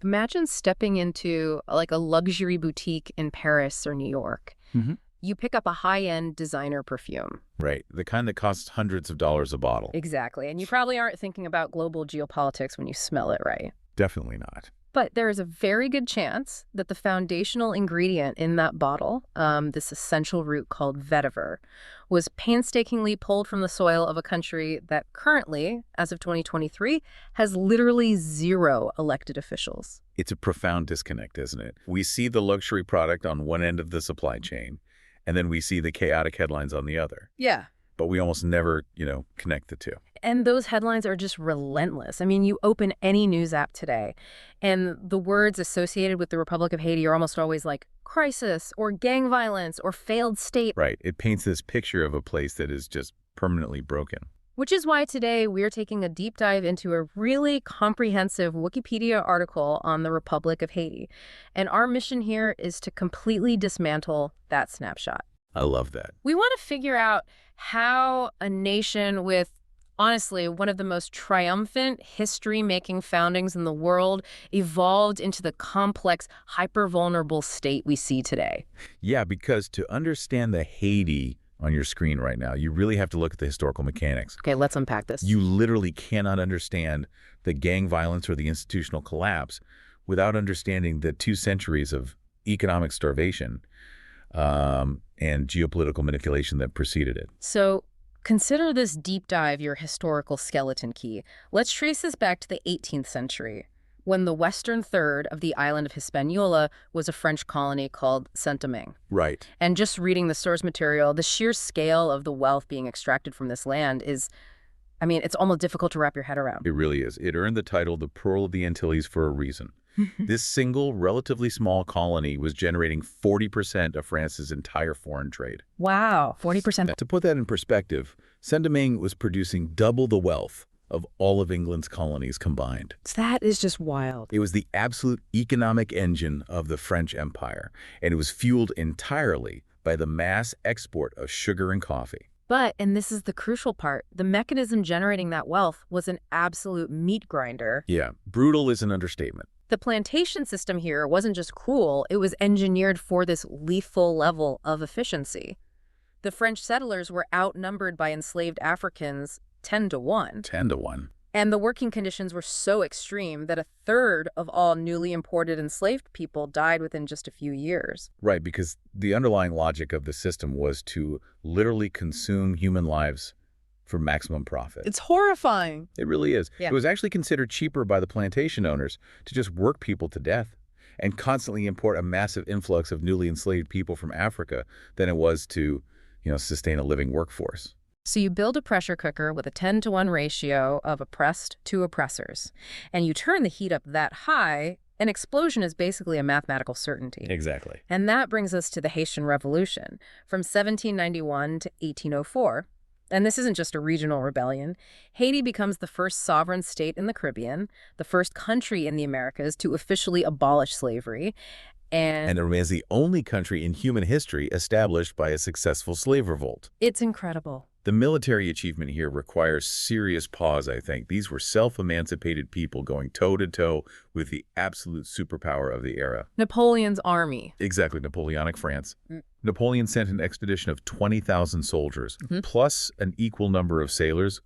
Imagine stepping into like a luxury boutique in Paris or New York. Hmm. You pick up a high-end designer perfume. Right. The kind that costs hundreds of dollars a bottle. Exactly. And you probably aren't thinking about global geopolitics when you smell it, right? Definitely not. But there is a very good chance that the foundational ingredient in that bottle, this essential root called vetiver, was painstakingly pulled from the soil of a country that currently, as of 2023, has literally zero elected officials. It's a profound disconnect, isn't it? We see the luxury product on one end of the supply chain, and then we see the chaotic headlines on the other. Yeah. But we almost never, connect the two. And those headlines are just relentless. I mean, you open any news app today, and the words associated with the Republic of Haiti are almost always like crisis or gang violence or failed state. Right. It paints this picture of a place that is just permanently broken. Which is why today we're taking a deep dive into a really comprehensive Wikipedia article on the Republic of Haiti. And our mission here is to completely dismantle that snapshot. I love that. We want to figure out how a nation with, honestly, one of the most triumphant history-making foundings in the world evolved into the complex, hyper-vulnerable state we see today. Yeah, because to understand the Haiti on your screen right now, you really have to look at the historical mechanics. Okay, let's unpack this. You literally cannot understand the gang violence or the institutional collapse without understanding the 2 centuries of economic starvation and geopolitical manipulation that preceded it. So consider this deep dive your historical skeleton key. Let's trace this back to the 18th century, when the western third of the island of Hispaniola was a French colony called Saint-Domingue. Right. And just reading the source material, the sheer scale of the wealth being extracted from this land is, I mean, it's almost difficult to wrap your head around. It really is. It earned the title the Pearl of the Antilles for a reason. This single, relatively small colony was generating 40% of France's entire foreign trade. Wow, 40%. To put that in perspective, Saint-Domingue was producing double the wealth of all of England's colonies combined. That is just wild. It was the absolute economic engine of the French Empire, and it was fueled entirely by the mass export of sugar and coffee. But, and this is the crucial part, the mechanism generating that wealth was an absolute meat grinder. Yeah, brutal is an understatement. The plantation system here wasn't just cruel, it was engineered for this lethal level of efficiency. The French settlers were outnumbered by enslaved Africans 10 to 1. 10 to 1. And the working conditions were so extreme that a third of all newly imported enslaved people died within just a few years. Right, because the underlying logic of the system was to literally consume human lives for maximum profit. It's horrifying. It really is. Yeah. It was actually considered cheaper by the plantation owners to just work people to death and constantly import a massive influx of newly enslaved people from Africa than it was to, sustain a living workforce. So you build a pressure cooker with a 10 to 1 ratio of oppressed to oppressors, and you turn the heat up that high, an explosion is basically a mathematical certainty. Exactly. And that brings us to the Haitian Revolution from 1791 to 1804. And this isn't just a regional rebellion. Haiti becomes the first sovereign state in the Caribbean, the first country in the Americas to officially abolish slavery. And it remains the only country in human history established by a successful slave revolt. It's incredible. The military achievement here requires serious pause, I think. These were self-emancipated people going toe-to-toe with the absolute superpower of the era. Napoleon's army. Exactly, Napoleonic France. Napoleon sent an expedition of 20,000 soldiers, plus an equal number of sailors,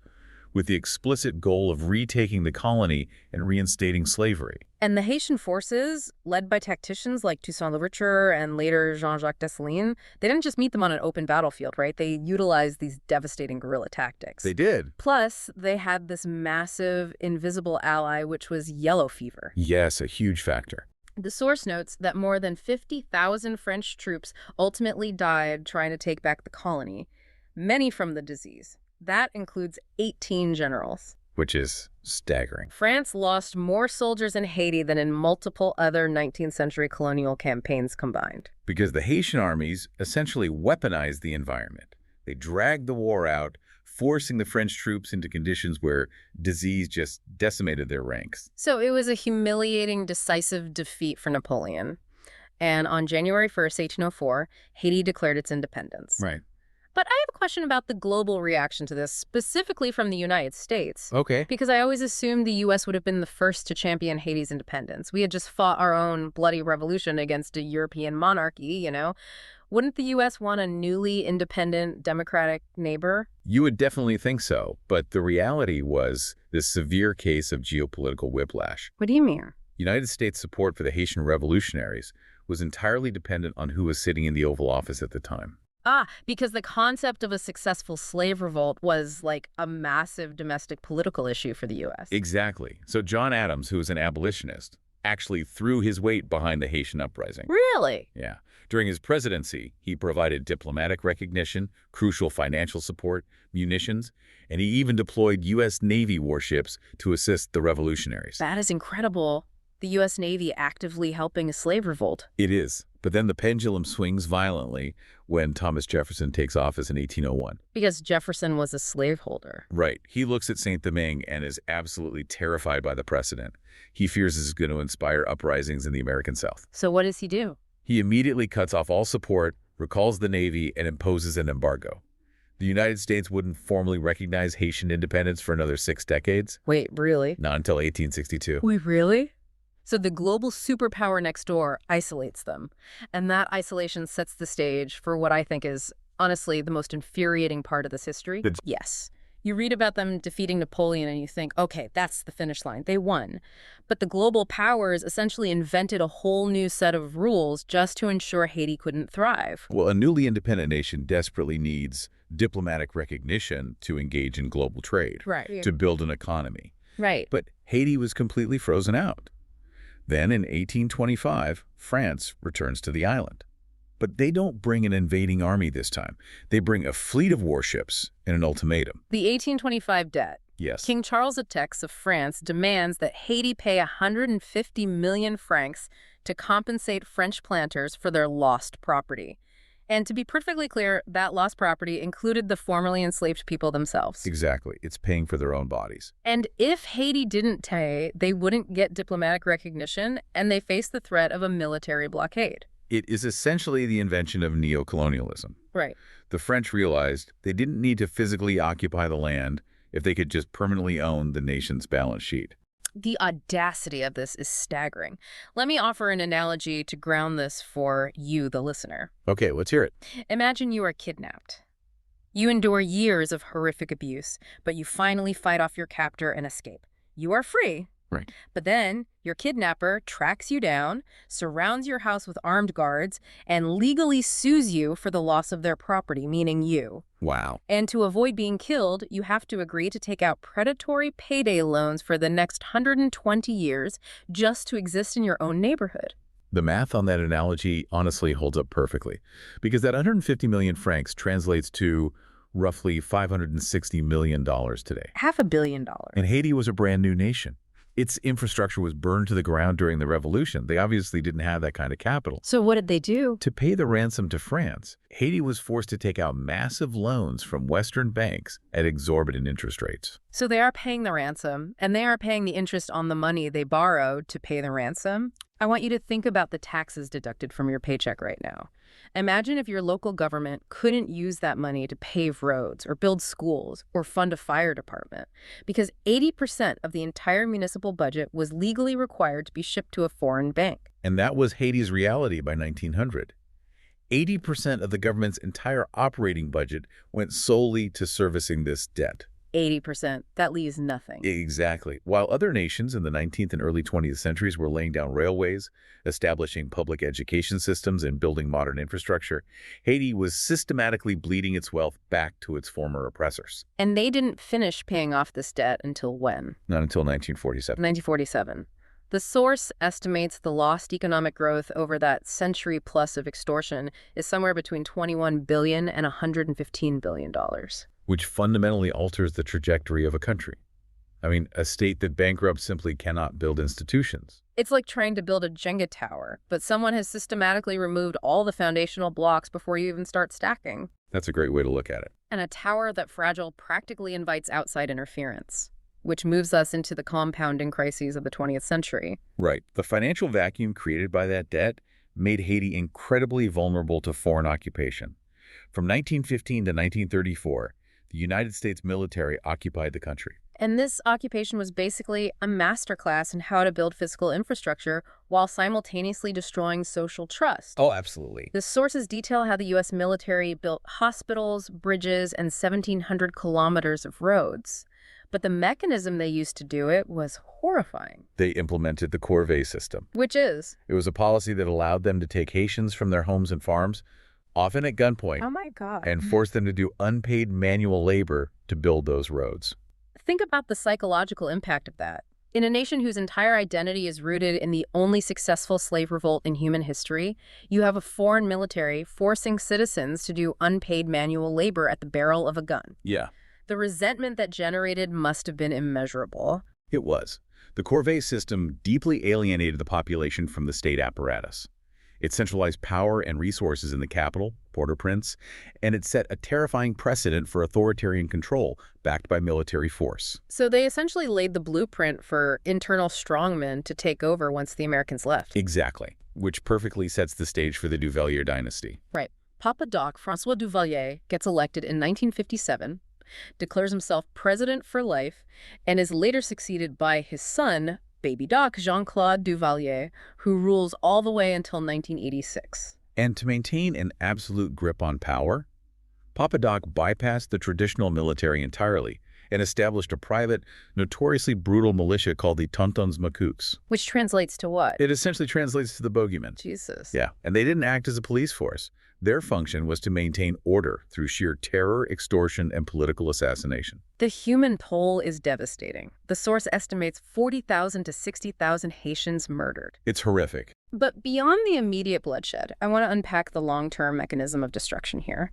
with the explicit goal of retaking the colony and reinstating slavery. And the Haitian forces, led by tacticians like Toussaint Louverture and later Jean-Jacques Dessalines, they didn't just meet them on an open battlefield, right? They utilized these devastating guerrilla tactics. They did. Plus, they had this massive invisible ally, which was yellow fever. Yes, a huge factor. The source notes that more than 50,000 French troops ultimately died trying to take back the colony, many from the disease. That includes 18 generals. Which is staggering. France lost more soldiers in Haiti than in multiple other 19th century colonial campaigns combined. Because the Haitian armies essentially weaponized the environment. They dragged the war out, forcing the French troops into conditions where disease just decimated their ranks. So it was a humiliating, decisive defeat for Napoleon. And on January 1st, 1804, Haiti declared its independence. Right. But I have a question about the global reaction to this, specifically from the United States. Okay. Because I always assumed the U.S. would have been the first to champion Haiti's independence. We had just fought our own bloody revolution against a European monarchy. Wouldn't the U.S. want a newly independent, democratic neighbor? You would definitely think so, but the reality was this severe case of geopolitical whiplash. What do you mean? United States support for the Haitian revolutionaries was entirely dependent on who was sitting in the Oval Office at the time. Because the concept of a successful slave revolt was like a massive domestic political issue for the U.S. Exactly. So John Adams, who was an abolitionist, actually threw his weight behind the Haitian uprising. Really? Yeah. During his presidency, he provided diplomatic recognition, crucial financial support, munitions, and he even deployed U.S. Navy warships to assist the revolutionaries. That is incredible. The U.S. Navy actively helping a slave revolt. It is. But then the pendulum swings violently when Thomas Jefferson takes office in 1801. Because Jefferson was a slaveholder. Right. He looks at Saint-Domingue and is absolutely terrified by the precedent. He fears this is going to inspire uprisings in the American South. So what does he do? He immediately cuts off all support, recalls the Navy, and imposes an embargo. The United States wouldn't formally recognize Haitian independence for another 6 decades. Wait, really? Not until 1862. Wait, really? So the global superpower next door isolates them. And that isolation sets the stage for what I think is, honestly, the most infuriating part of this history. Yes. You read about them defeating Napoleon and you think, okay, that's the finish line. They won. But the global powers essentially invented a whole new set of rules just to ensure Haiti couldn't thrive. Well, a newly independent nation desperately needs diplomatic recognition to engage in global trade, Right. to build an economy. Right. But Haiti was completely frozen out. Then in 1825, France returns to the island. But they don't bring an invading army this time. They bring a fleet of warships and an ultimatum. The 1825 debt. Yes. King Charles X of France demands that Haiti pay 150 million francs to compensate French planters for their lost property. And to be perfectly clear, that lost property included the formerly enslaved people themselves. Exactly. It's paying for their own bodies. And if Haiti didn't pay, they wouldn't get diplomatic recognition, and they faced the threat of a military blockade. It is essentially the invention of neocolonialism. Right. The French realized they didn't need to physically occupy the land if they could just permanently own the nation's balance sheet. The audacity of this is staggering. Let me offer an analogy to ground this for you, the listener. Okay, let's hear it. Imagine you are kidnapped. You endure years of horrific abuse, but you finally fight off your captor and escape. You are free. Right. But then your kidnapper tracks you down, surrounds your house with armed guards, and legally sues you for the loss of their property, meaning you. Wow. And to avoid being killed, you have to agree to take out predatory payday loans for the next 120 years just to exist in your own neighborhood. The math on that analogy honestly holds up perfectly, because that 150 million francs translates to roughly $560 million today. $500 million. And Haiti was a brand new nation. Its infrastructure was burned to the ground during the revolution. They obviously didn't have that kind of capital. So what did they do? To pay the ransom to France, Haiti was forced to take out massive loans from Western banks at exorbitant interest rates. So they are paying the ransom, and they are paying the interest on the money they borrowed to pay the ransom. I want you to think about the taxes deducted from your paycheck right now. Imagine if your local government couldn't use that money to pave roads or build schools or fund a fire department, because 80% of the entire municipal budget was legally required to be shipped to a foreign bank. And that was Haiti's reality by 1900. 80% of the government's entire operating budget went solely to servicing this debt. 80%. That leaves nothing. Exactly. While other nations in the 19th and early 20th centuries were laying down railways, establishing public education systems, and building modern infrastructure, Haiti was systematically bleeding its wealth back to its former oppressors. And they didn't finish paying off this debt until when? Not until 1947. 1947. The source estimates the lost economic growth over that century plus of extortion is somewhere between $21 billion and $115 billion. Which fundamentally alters the trajectory of a country. I mean, a state that bankrupts simply cannot build institutions. It's like trying to build a Jenga tower, but someone has systematically removed all the foundational blocks before you even start stacking. That's a great way to look at it. And a tower that fragile practically invites outside interference, which moves us into the compounding crises of the 20th century. Right. The financial vacuum created by that debt made Haiti incredibly vulnerable to foreign occupation. From 1915 to 1934, the United States military occupied the country. And this occupation was basically a masterclass in how to build physical infrastructure while simultaneously destroying social trust. Oh, absolutely. The sources detail how the U.S. military built hospitals, bridges, and 1,700 kilometers of roads. But the mechanism they used to do it was horrifying. They implemented the corvée system. Which is? It was a policy that allowed them to take Haitians from their homes and farms, often at gunpoint, Oh my God. and force them to do unpaid manual labor to build those roads. Think about the psychological impact of that. In a nation whose entire identity is rooted in the only successful slave revolt in human history, you have a foreign military forcing citizens to do unpaid manual labor at the barrel of a gun. Yeah, The resentment that generated must have been immeasurable. it was. The corvée system deeply alienated the population from the state apparatus. It centralized power and resources in the capital, Port-au-Prince, and it set a terrifying precedent for authoritarian control backed by military force. So they essentially laid the blueprint for internal strongmen to take over once the Americans left. Exactly, which perfectly sets the stage for the Duvalier dynasty. Right. Papa Doc François Duvalier gets elected in 1957, declares himself president for life, and is later succeeded by his son, Baby Doc Jean-Claude Duvalier, who rules all the way until 1986. And to maintain an absolute grip on power, Papa Doc bypassed the traditional military entirely and established a private, notoriously brutal militia called the Tontons Macoutes. Which translates to what? It essentially translates to the bogeymen. Jesus. Yeah, and they didn't act as a police force. Their function was to maintain order through sheer terror, extortion, and political assassination. The human toll is devastating. The source estimates 40,000 to 60,000 Haitians murdered. It's horrific. But beyond the immediate bloodshed, I want to unpack the long-term mechanism of destruction here.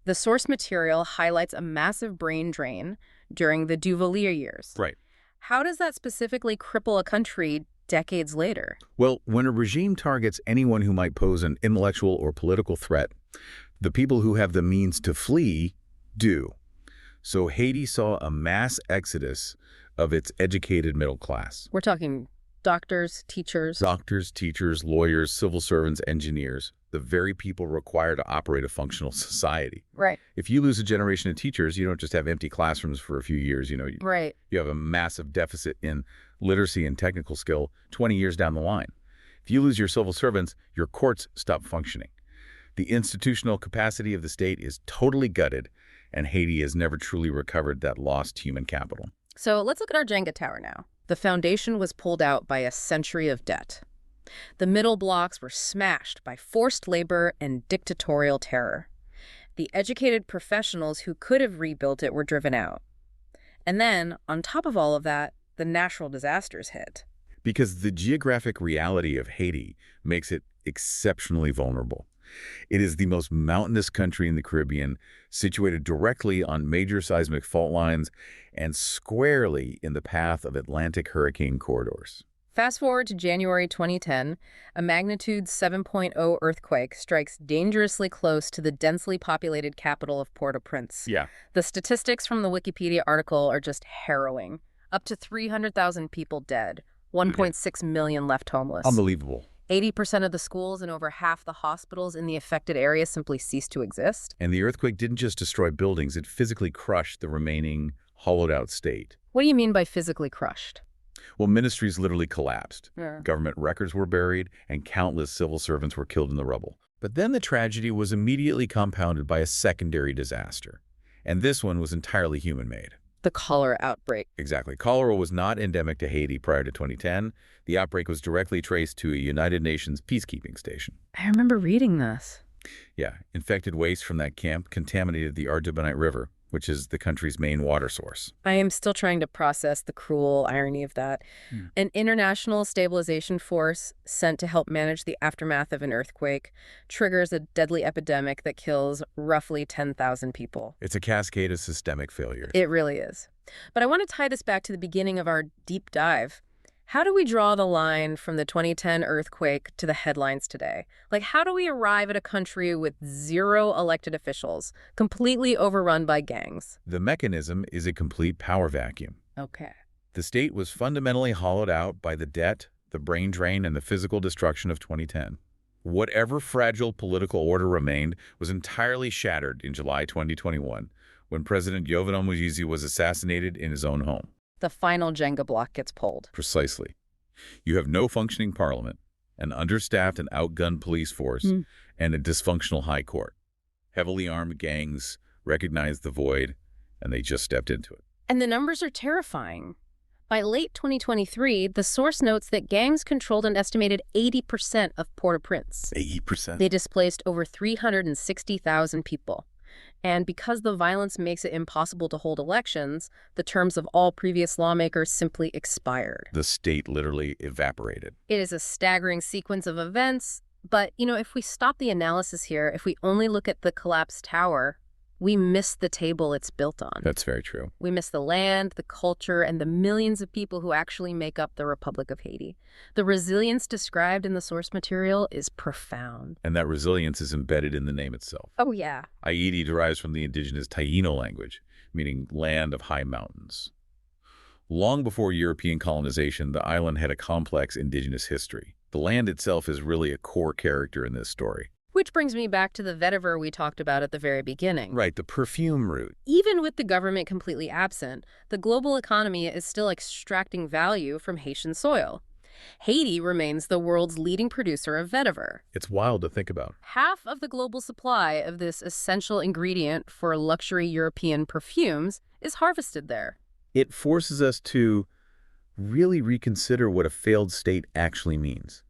The source material highlights a massive brain drain during the Duvalier years. Right. How does that specifically cripple a country decades later? Well, when a regime targets anyone who might pose an intellectual or political threat, the people who have the means to flee do. So Haiti saw a mass exodus of its educated middle class. We're talking doctors, teachers. Doctors, teachers, lawyers, civil servants, engineers, the very people required to operate a functional society. Right. If you lose a generation of teachers, you don't just have empty classrooms for a few years. Right. You have a massive deficit in literacy and technical skill 20 years down the line. If you lose your civil servants, your courts stop functioning. The institutional capacity of the state is totally gutted, and Haiti has never truly recovered that lost human capital. So let's look at our Jenga tower now. The foundation was pulled out by a century of debt. The middle blocks were smashed by forced labor and dictatorial terror. The educated professionals who could have rebuilt it were driven out. And then, on top of all of that, the natural disasters hit. Because the geographic reality of Haiti makes it exceptionally vulnerable. It is the most mountainous country in the Caribbean, situated directly on major seismic fault lines and squarely in the path of Atlantic hurricane corridors. Fast forward to January 2010, a magnitude 7.0 earthquake strikes dangerously close to the densely populated capital of Port-au-Prince. Yeah. The statistics from the Wikipedia article are just harrowing. Up to 300,000 people dead, 1.6 million left homeless. Unbelievable. 80% of the schools and over half the hospitals in the affected area simply ceased to exist. And the earthquake didn't just destroy buildings, it physically crushed the remaining hollowed-out state. What do you mean by physically crushed? Well, ministries literally collapsed. Yeah. Government records were buried, and countless civil servants were killed in the rubble. But then the tragedy was immediately compounded by a secondary disaster. And this one was entirely human-made. The cholera outbreak. Exactly. Cholera was not endemic to Haiti prior to 2010. The outbreak was directly traced to a United Nations peacekeeping station. I remember reading this. Yeah, infected waste from that camp contaminated the Artibonite River, which is the country's main water source. I am still trying to process the cruel irony of that. An international stabilization force sent to help manage the aftermath of an earthquake triggers a deadly epidemic that kills roughly 10,000 people. It's a cascade of systemic failures. It really is. But I want to tie this back to the beginning of our deep dive. How do we draw the line from the 2010 earthquake to the headlines today? Like, how do we arrive at a country with 0 elected officials, completely overrun by gangs? The mechanism is a complete power vacuum. Okay. The state was fundamentally hollowed out by the debt, the brain drain, and the physical destruction of 2010. Whatever fragile political order remained was entirely shattered in July 2021 when President Jovenel Moise was assassinated in his own home. The final Jenga block gets pulled. Precisely. You have no functioning parliament, an understaffed and outgunned police force, and a dysfunctional high court. Heavily armed gangs recognized the void, and they just stepped into it. And the numbers are terrifying. By late 2023, the source notes that gangs controlled an estimated 80% of Port-au-Prince. 80%? They displaced over 360,000 people. And because the violence makes it impossible to hold elections, the terms of all previous lawmakers simply expired. The state literally evaporated. It is a staggering sequence of events, but, if we stop the analysis here, if we only look at the collapsed tower, we miss the table it's built on. That's very true. We miss the land, the culture, and the millions of people who actually make up the Republic of Haiti. The resilience described in the source material is profound. And that resilience is embedded in the name itself. Oh, yeah. Haiti derives from the indigenous Taino language, meaning land of high mountains. Long before European colonization, the island had a complex indigenous history. The land itself is really a core character in this story. Which brings me back to the vetiver we talked about at the very beginning. Right, the perfume route. Even with the government completely absent, the global economy is still extracting value from Haitian soil. Haiti remains the world's leading producer of vetiver. It's wild to think about. Half of the global supply of this essential ingredient for luxury European perfumes is harvested there. It forces us to really reconsider what a failed state actually means.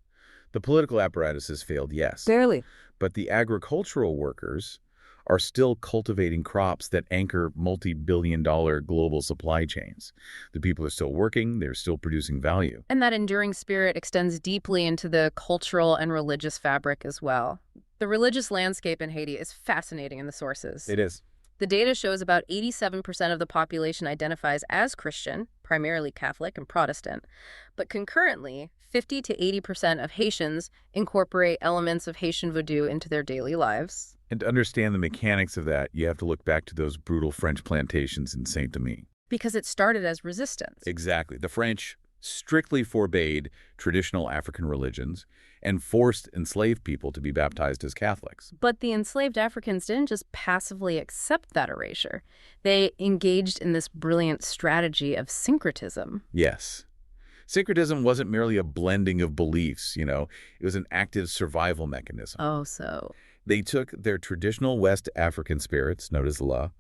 The political apparatus has failed, yes. Barely. But the agricultural workers are still cultivating crops that anchor multi-billion-dollar global supply chains. The people are still working, they're still producing value. And that enduring spirit extends deeply into the cultural and religious fabric as well. The religious landscape in Haiti is fascinating in the sources. It is. The data shows about 87% of the population identifies as Christian, primarily Catholic and Protestant. But concurrently, 50 to 80% of Haitians incorporate elements of Haitian voodoo into their daily lives. And to understand the mechanics of that, you have to look back to those brutal French plantations in Saint-Domingue. Because it started as resistance. Exactly. The French strictly forbade traditional African religions and forced enslaved people to be baptized as Catholics. But the enslaved Africans didn't just passively accept that erasure. They engaged in this brilliant strategy of syncretism. Yes. Syncretism wasn't merely a blending of beliefs, it was an active survival mechanism. Oh, so. They took their traditional West African spirits, known as La,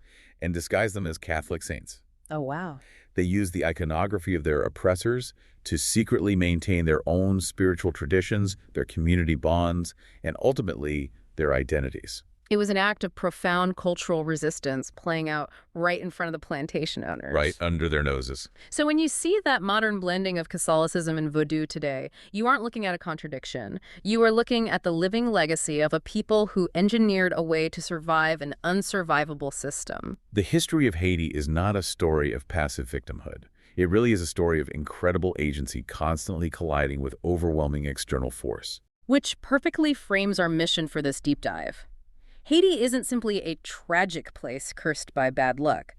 and disguised them as Catholic saints. Oh, wow. They used the iconography of their oppressors to secretly maintain their own spiritual traditions, their community bonds, and ultimately their identities. It was an act of profound cultural resistance playing out right in front of the plantation owners. Right under their noses. So when you see that modern blending of Catholicism and voodoo today, you aren't looking at a contradiction. You are looking at the living legacy of a people who engineered a way to survive an unsurvivable system. The history of Haiti is not a story of passive victimhood. It really is a story of incredible agency constantly colliding with overwhelming external force. Which perfectly frames our mission for this deep dive. Haiti isn't simply a tragic place cursed by bad luck.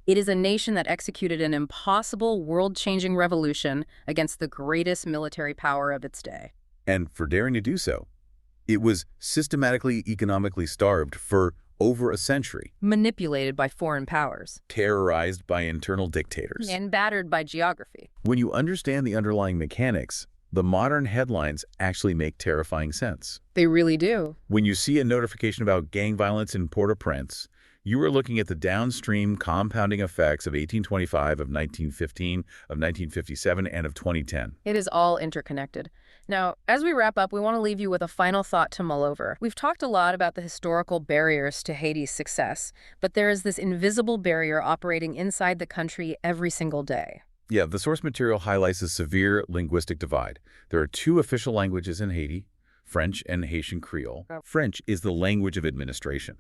It is a nation that executed an impossible, world-changing revolution against the greatest military power of its day. And for daring to do so, it was systematically economically starved for over a century. Manipulated by foreign powers. Terrorized by internal dictators. And battered by geography. When you understand the underlying mechanics, the modern headlines actually make terrifying sense. They really do. When you see a notification about gang violence in Port-au-Prince, you are looking at the downstream compounding effects of 1825, of 1915, of 1957, and of 2010. It is all interconnected. Now, as we wrap up, we want to leave you with a final thought to mull over. We've talked a lot about the historical barriers to Haiti's success, but there is this invisible barrier operating inside the country every single day. Yeah, the source material highlights a severe linguistic divide. There are two official languages in Haiti, French and Haitian Creole. French is the language of administration.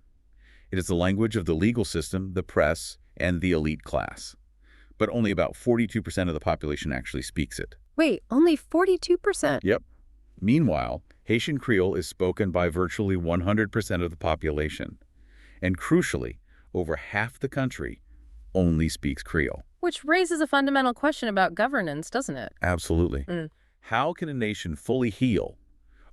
It is the language of the legal system, the press, and the elite class. But only about 42% of the population actually speaks it. Wait, only 42%? Yep. Meanwhile, Haitian Creole is spoken by virtually 100% of the population. And crucially, over half the country only speaks Creole. Which raises a fundamental question about governance, doesn't it? Absolutely. How can a nation fully heal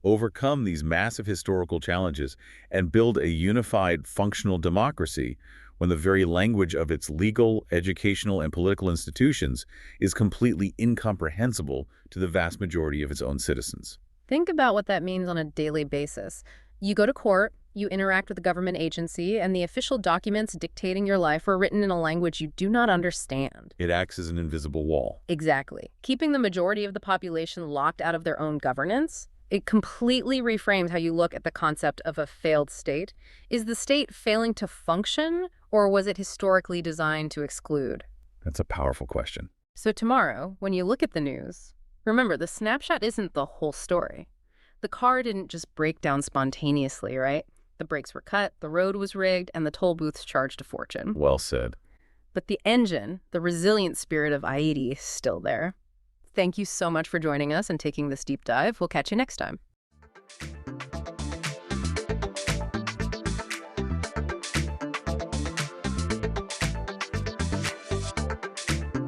overcome these massive historical challenges and build a unified, functional democracy when the very language of its legal, educational, and political institutions is completely incomprehensible to the vast majority of its own citizens. Think about what that means on a daily basis. You go to court, you interact with a government agency, and the official documents dictating your life are written in a language you do not understand. It acts as an invisible wall. Exactly. Keeping the majority of the population locked out of their own governance, it completely reframes how you look at the concept of a failed state. Is the state failing to function, or was it historically designed to exclude? That's a powerful question. So tomorrow, when you look at the news, remember the snapshot isn't the whole story. The car didn't just break down spontaneously, right? The brakes were cut, the road was rigged, and the toll booths charged a fortune. Well said. But the engine, the resilient spirit of Haiti, is still there. Thank you so much for joining us and taking this deep dive. We'll catch you next time.